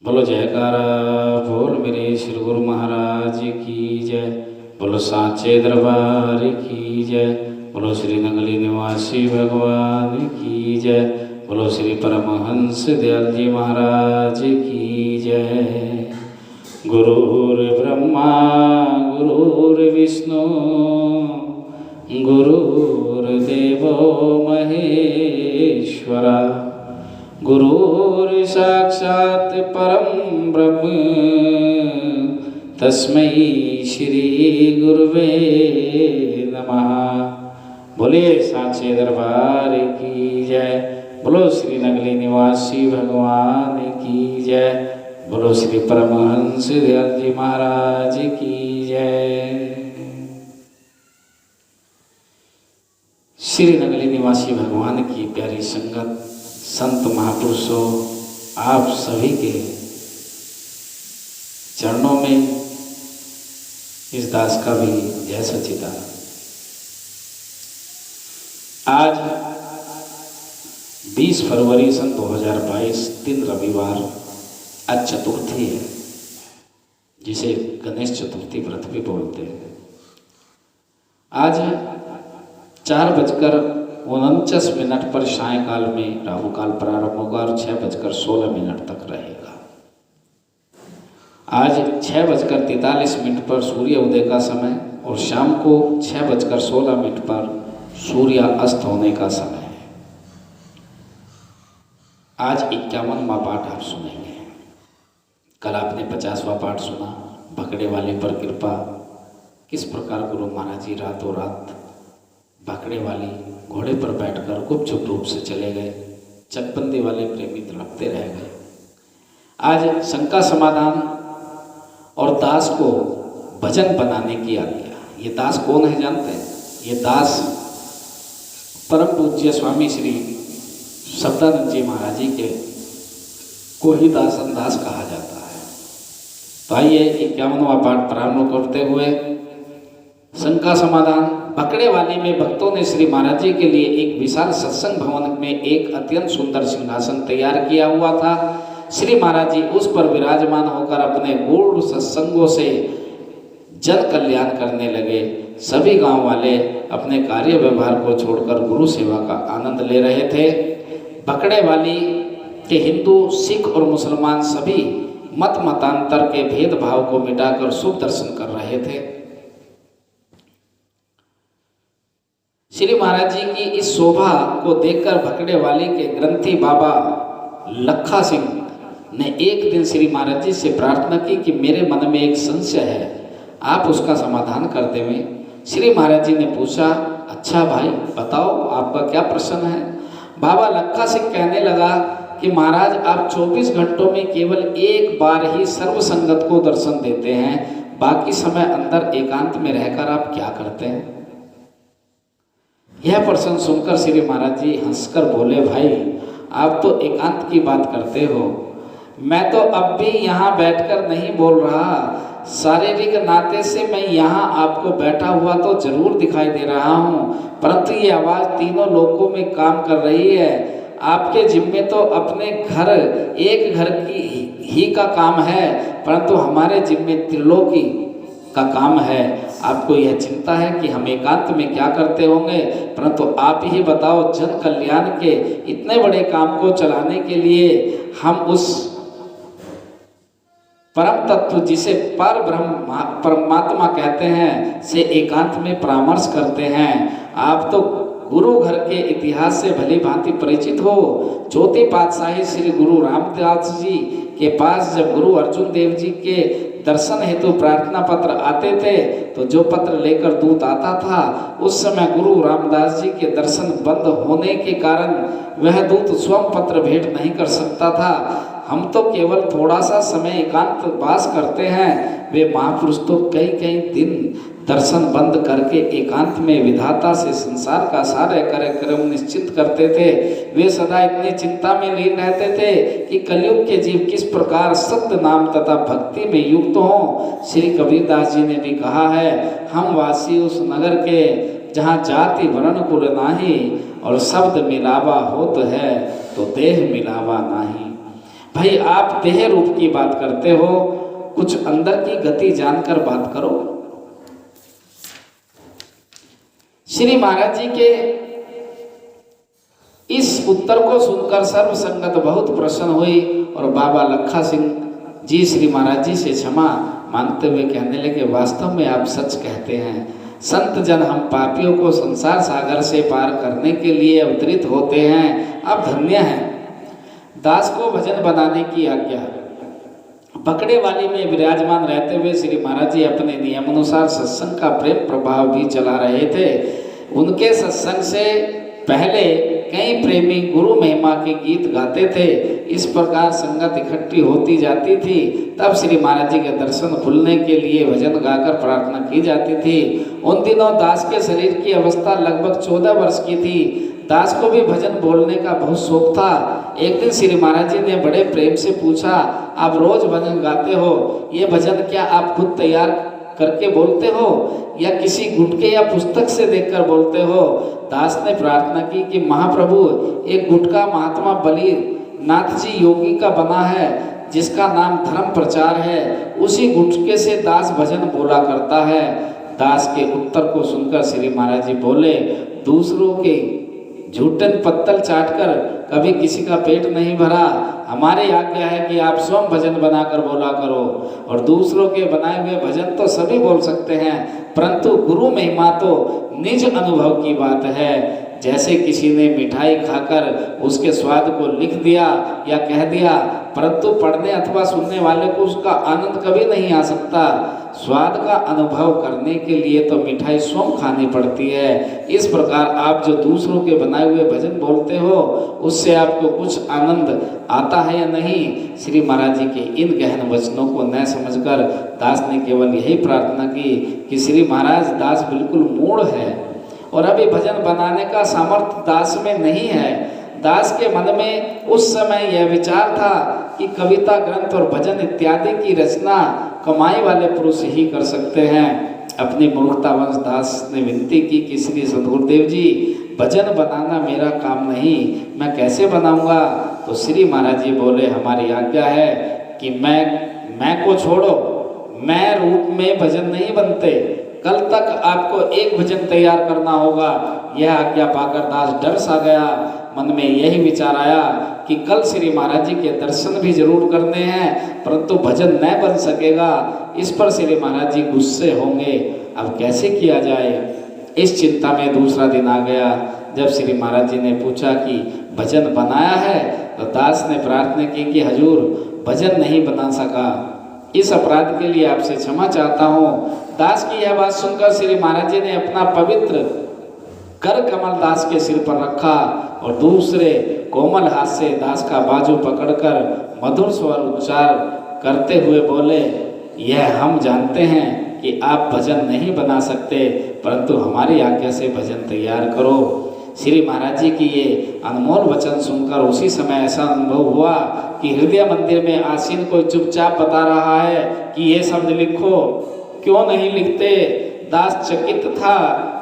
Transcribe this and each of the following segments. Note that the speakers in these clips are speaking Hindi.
बोलो जयकारा बोल मेरे श्री गुरु महाराज की जय। बोलो साचे दरबार की जय। बोलो श्री नगली निवासी भगवान की जय। बोलो श्री परमहंस दयाल जी महाराज की जय। गुरुर्ब्रह्मा गुरुर्विष्णु गुरुर्देवो महेश्वरा गुरुर् साक्षात् परम ब्रह्म तस्मै श्री गुरुवे नमः। बोलिए साचे दरबार की जय। बोलो श्री नगली निवासी भगवान की जय। बोलो श्री परमहंस दयाल जी महाराज की जय। श्री नगली निवासी भगवान की प्यारी संगत, संत महापुरुषों, आप सभी के चरणों में इस दास का भी जय सच्चिदानंद। आज 20 फरवरी सन 2022 दिन रविवार, आज चतुर्थी है, जिसे गणेश चतुर्थी व्रत भी बोलते हैं। आज 4:49 पर सायंकाल में राहु काल प्रारंभ होगा और 6:16 तक रहेगा। आज 6:43 पर सूर्य उदय का समय और शाम को 6:16 पर सूर्य अस्त होने का समय है। आज 51वां पाठ आप सुनेंगे। कल आपने 50वां पाठ सुना, भकड़े वाले पर कृपा। किस प्रकार गुरु महाराज जी रातों रात भकड़े वाली घोड़े पर बैठकर गुपचुप रूप से चले गए। चकबंदी वाले प्रेमी तड़पते रह गए। आज शंका समाधान और दास को भजन बनाने की आज्ञा। ये दास कौन है जानते हैं? ये दास परम पूज्य स्वामी श्री शब्दानंद जी महाराज जी के को ही दासन दास कहा जाता है। तो आइए 51वां पाठ प्रारंभ करते हुए शंका समाधान। भकड़े वाली में भक्तों ने श्री महाराज जी के लिए एक विशाल सत्संग भवन में एक अत्यंत सुंदर सिंहासन तैयार किया हुआ था। श्री महाराज जी उस पर विराजमान होकर अपने गूढ़ सत्संगों से जन कल्याण करने लगे। सभी गांव वाले अपने कार्य व्यवहार को छोड़कर गुरु सेवा का आनंद ले रहे थे। भकड़े वाली के हिंदू, सिख और मुसलमान सभी मत मतांतर के भेदभाव को मिटाकर शुभ दर्शन कर रहे थे। श्री महाराज जी की इस शोभा को देखकर भकड़े वाली के ग्रंथी बाबा लखा सिंह ने एक दिन श्री महाराज जी से प्रार्थना की कि मेरे मन में एक संशय है, आप उसका समाधान कर दें। श्री महाराज जी ने पूछा, अच्छा भाई बताओ आपका क्या प्रश्न है? बाबा लखा सिंह कहने लगा कि महाराज आप 24 घंटों में केवल एक बार ही सर्व संगत को दर्शन देते हैं, बाकी समय अंदर एकांत में रहकर आप क्या करते हैं? यह प्रश्न सुनकर श्री महाराज जी हंसकर बोले, भाई आप तो एकांत की बात करते हो, मैं तो अब भी यहाँ बैठकर नहीं बोल रहा। शारीरिक नाते से मैं यहाँ आपको बैठा हुआ तो जरूर दिखाई दे रहा हूँ, परंतु ये आवाज़ तीनों लोकों में काम कर रही है। आपके जिम्मे तो अपने घर, एक घर की ही का काम है, परंतु हमारे जिम्मे त्रिलोकी का काम है। आपको यह चिंता है कि हम एकांत में क्या करते होंगे, परंतु आप ही बताओ, जन कल्याण के इतने बड़े काम को चलाने के लिए हम उस परम तत्व जिसे पर ब्रह्म परमात्मा कहते हैं से एकांत में परामर्श करते हैं। आप तो गुरु घर के इतिहास से भली भांति परिचित हो। चौथी पातशाही श्री गुरु रामदास जी के पास जब गुरु अर्जुन देव जी के दर्शन हेतु प्रार्थना पत्र आते थे, तो जो पत्र लेकर दूत आता था, उस समय गुरु रामदास जी के दर्शन बंद होने के कारण वह दूत स्वयं पत्र भेंट नहीं कर सकता था। हम तो केवल थोड़ा सा समय एकांत वास करते हैं, वे महापुरुष तो कई कई दिन दर्शन बंद करके एकांत में विधाता से संसार का सारे कार्यक्रम निश्चित करते थे। वे सदा इतनी चिंता में लीन रहते थे कि कलयुग के जीव किस प्रकार सत्य नाम तथा भक्ति में युक्त हों। श्री कबीरदास जी ने भी कहा है, हम वासी उस नगर के जहाँ जाति वर्ण कुल नाही और शब्द मिलावा होत है तो देह मिलावा नाही। भाई आप देह रूप की बात करते हो, कुछ अंदर की गति जानकर बात करो। श्री महाराज जी के इस उत्तर को सुनकर सर्व संगत बहुत प्रसन्न हुई और बाबा लखा सिंह जी श्री महाराज जी से क्षमा मांगते हुए कहने लगे, वास्तव में आप सच कहते हैं। संत जन हम पापियों को संसार सागर से पार करने के लिए अवतरित होते हैं, आप धन्य हैं। दास को भजन बनाने की आज्ञा। पकड़े वाली में विराजमान रहते हुए श्री महाराज जी अपने नियमानुसार सत्संग का प्रेम प्रभाव भी चला रहे थे। उनके सत्संग से पहले कई प्रेमी गुरु महिमा के गीत गाते थे। इस प्रकार संगत इकट्ठी होती जाती थी। तब श्री महाराज जी के दर्शन खुलने के लिए भजन गाकर प्रार्थना की जाती थी। उन दिनों दास के शरीर की अवस्था लगभग 14 वर्ष की थी। दास को भी भजन बोलने का बहुत शौक था। एक दिन श्री महाराज जी ने बड़े प्रेम से पूछा, आप रोज भजन गाते हो, ये भजन क्या आप खुद तैयार करके बोलते हो या किसी गुटके या पुस्तक से देखकर बोलते हो? दास ने प्रार्थना की कि महाप्रभु, एक गुटका महात्मा बली नाथ जी योगी का बना है जिसका नाम धर्म प्रचार है, उसी गुटके से दास भजन बोला करता है। दास के उत्तर को सुनकर श्री महाराज जी बोले, दूसरों के झूठन पत्तल चाटकर कभी किसी का पेट नहीं भरा। हमारी आज्ञा है कि आप स्वयं भजन बनाकर बोला करो, और दूसरों के बनाए हुए भजन तो सभी बोल सकते हैं, परंतु गुरु महिमा तो निज अनुभव की बात है। जैसे किसी ने मिठाई खाकर उसके स्वाद को लिख दिया या कह दिया, परंतु पढ़ने अथवा सुनने वाले को उसका आनंद कभी नहीं आ सकता। स्वाद का अनुभव करने के लिए तो मिठाई स्वयं खानी पड़ती है। इस प्रकार आप जो दूसरों के बनाए हुए भजन बोलते हो, उससे आपको कुछ आनंद आता है या नहीं? श्री महाराज जी के इन गहन वचनों को न समझकर दास ने केवल यही प्रार्थना की कि श्री महाराज, दास बिल्कुल मूढ़ है और अभी भजन बनाने का सामर्थ्य दास में नहीं है। दास के मन में उस समय यह विचार था कि कविता, ग्रंथ और भजन इत्यादि की रचना कमाई वाले पुरुष ही कर सकते हैं। अपनी मूर्खतावश दास ने विनती की कि श्री सद्गुरुदेव जी, भजन बनाना मेरा काम नहीं, मैं कैसे बनाऊंगा? तो श्री महाराज जी बोले, हमारी आज्ञा है कि मैं को छोड़ो, मैं रूप में भजन नहीं बनते। कल तक आपको एक भजन तैयार करना होगा। यह आज्ञा पाकर दास डर सा गया। मन में यही विचार आया कि कल श्री महाराज जी के दर्शन भी जरूर करने हैं, परंतु भजन न बन सकेगा। इस पर श्री महाराज जी गुस्से होंगे, अब कैसे किया जाए? इस चिंता में दूसरा दिन आ गया। जब श्री महाराज जी ने पूछा कि भजन बनाया है, तो दास ने प्रार्थना की कि हजूर, भजन नहीं बना सका, इस अपराध के लिए आपसे क्षमा चाहता हूँ। दास की यह बात सुनकर श्री महाराज जी ने अपना पवित्र कर कमल दास के सिर पर रखा और दूसरे कोमल हाथ से दास का बाजू पकड़कर मधुर स्वर उच्चार करते हुए बोले, यह हम जानते हैं कि आप भजन नहीं बना सकते, परंतु हमारी आज्ञा से भजन तैयार करो। श्री महाराज जी की ये अनमोल वचन सुनकर उसी समय ऐसा अनुभव हुआ कि हृदय मंदिर में आसीन कोई चुपचाप बता रहा है कि ये शब्द लिखो, क्यों नहीं लिखते? दास चकित था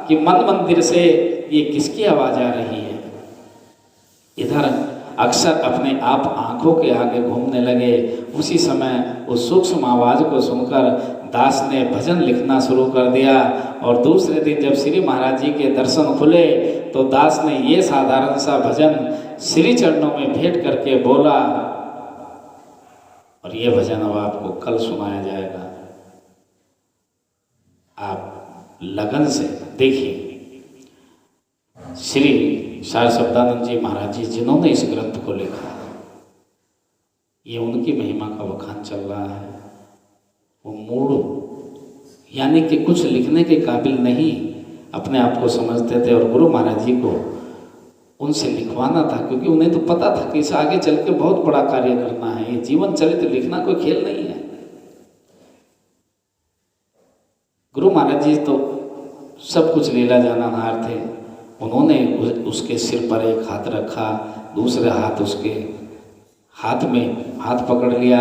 कि मन मंदिर से ये किसकी आवाज आ रही है। इधर अक्सर अपने आप आंखों के आगे घूमने लगे। उसी समय उस सूक्ष्म आवाज को सुनकर दास ने भजन लिखना शुरू कर दिया। और दूसरे दिन जब श्री महाराज जी के दर्शन खुले तो दास ने ये साधारण सा भजन श्री चरणों में भेंट करके बोला, और ये भजन अब आपको कल सुनाया जाएगा। आप लगन से देखिए। श्री सार शब्दानंद जी महाराज जी जिन्होंने इस ग्रंथ को लिखा, ये उनकी महिमा का बखान चल रहा है। वो मूढ़ यानी कि कुछ लिखने के काबिल नहीं अपने आप को समझते थे, और गुरु महाराज जी को उनसे लिखवाना था, क्योंकि उन्हें तो पता था कि इसे आगे चल के बहुत बड़ा कार्य करना है। ये जीवन चरित्र लिखना कोई खेल नहीं है। गुरु महाराज जी तो सब कुछ लीला जाननहार थे। उन्होंने उसके सिर पर एक हाथ रखा, दूसरे हाथ उसके हाथ में हाथ पकड़ लिया,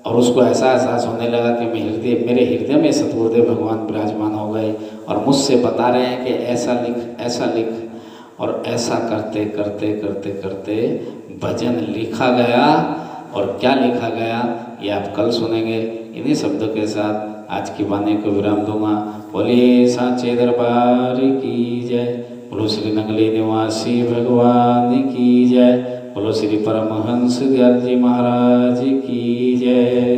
और उसको ऐसा एहसास होने लगा कि मेरे हृदय में सतगुरुदेव भगवान विराजमान हो गए और मुझसे बता रहे हैं कि ऐसा लिख। और ऐसा करते करते करते करते भजन लिखा गया और क्या लिखा गया ये आप कल सुनेंगे। इन्हीं शब्दों के साथ आज की वाणी को विराम दूंगा। बोलिए सांचे दरबार की जय। बोलो श्री नंगली निवासी भगवान की जय। बोलो श्री परमहंस दयाल जी महाराज की जय।